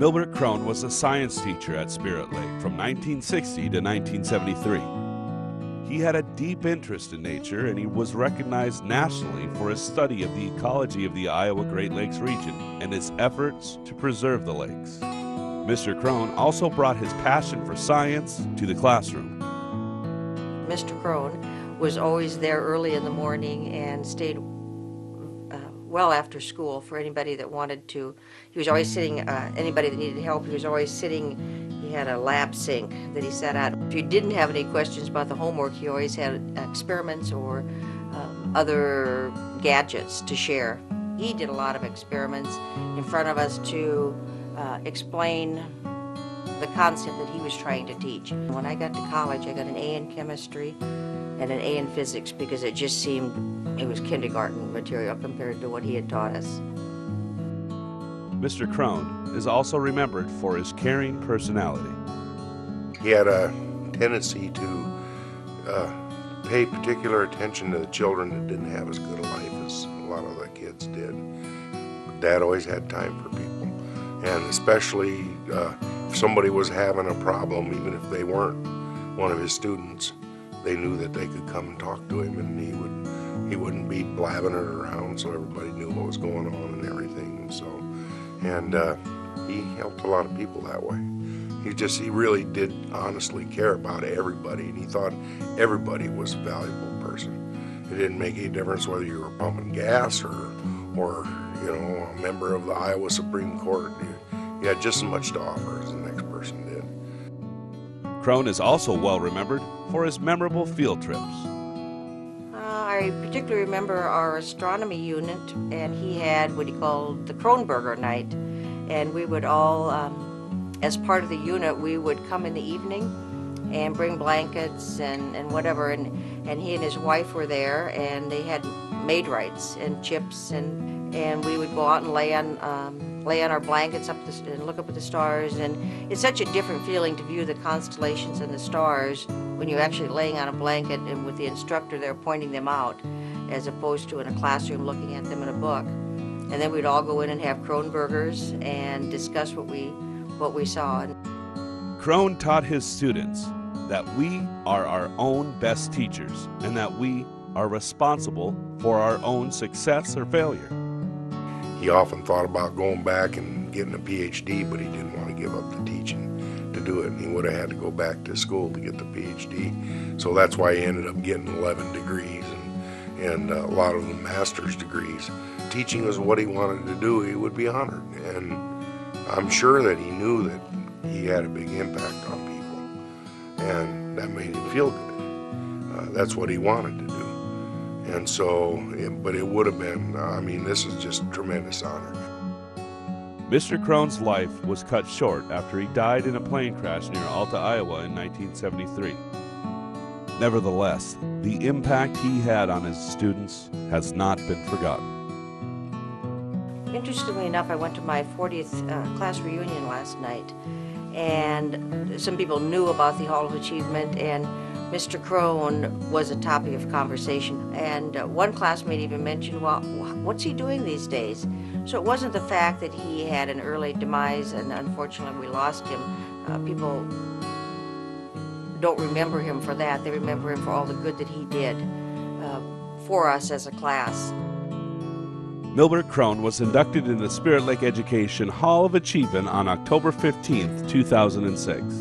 Milbert Krohn was a science teacher at Spirit Lake from 1960 to 1973. He had a deep interest in nature, and he was recognized nationally for his study of the ecology of the Iowa Great Lakes region and his efforts to preserve the lakes. Mr. Krohn also brought his passion for science to the classroom. Mr. Krohn was always there early in the morning and stayed well after school for anybody that wanted to. He was always sitting, anybody that needed help, he was always sitting. He had a lab sink that he sat at. If you didn't have any questions about the homework, he always had experiments or other gadgets to share. He did a lot of experiments in front of us to explain the concept that he was trying to teach. When I got to college, I got an A in chemistry and an A in physics because it just seemed it was kindergarten material compared to what he had taught us. Mr. Krohn is also remembered for his caring personality. He had a tendency to pay particular attention to the children that didn't have as good a life as a lot of the kids did. Dad always had time for people, and especially if somebody was having a problem, even if they weren't one of his students, they knew that they could come and talk to him, and he wouldn't be blabbing it around, so everybody knew what was going on and everything. And he helped a lot of people that way. He really did honestly care about everybody, and he thought everybody was a valuable person. It didn't make any difference whether you were pumping gas or you know, a member of the Iowa Supreme Court. You had just as much to offer as the next person did. Krohn is also well remembered for his memorable field trips. I particularly remember our astronomy unit, and he had what he called the Kronberger night, and we would all, as part of the unit, we would come in the evening and bring blankets and whatever, and he and his wife were there, and they had Maid-Rites and chips, and we would go out and lay on our blankets and look up at the stars. And it's such a different feeling to view the constellations and the stars when you're actually laying on a blanket and with the instructor there pointing them out, as opposed to in a classroom looking at them in a book. And then we'd all go in and have Kronbergers and discuss what we saw. Krohn taught his students that we are our own best teachers and that we are responsible for our own success or failure. He often thought about going back and getting a PhD, but he didn't want to give up the teaching to do it, and he would have had to go back to school to get the PhD. So that's why he ended up getting 11 degrees and a lot of them master's degrees. Teaching was what he wanted to do. He would be honored, and I'm sure that he knew that he had a big impact on people, and that made him feel good. That's what he wanted to do. And so, but it would have been, I mean, this is just a tremendous honor. Mr. Krohn's life was cut short after he died in a plane crash near Alta, Iowa in 1973. Nevertheless, the impact he had on his students has not been forgotten. Interestingly enough, I went to my 40th class reunion last night, and some people knew about the Hall of Achievement, and Mr. Krohn was a topic of conversation. And one classmate even mentioned, well, what's he doing these days? So it wasn't the fact that he had an early demise and unfortunately we lost him. People don't remember him for that. They remember him for all the good that he did for us as a class. Milbert Krohn was inducted in the Spirit Lake Education Hall of Achievement on October 15, 2006.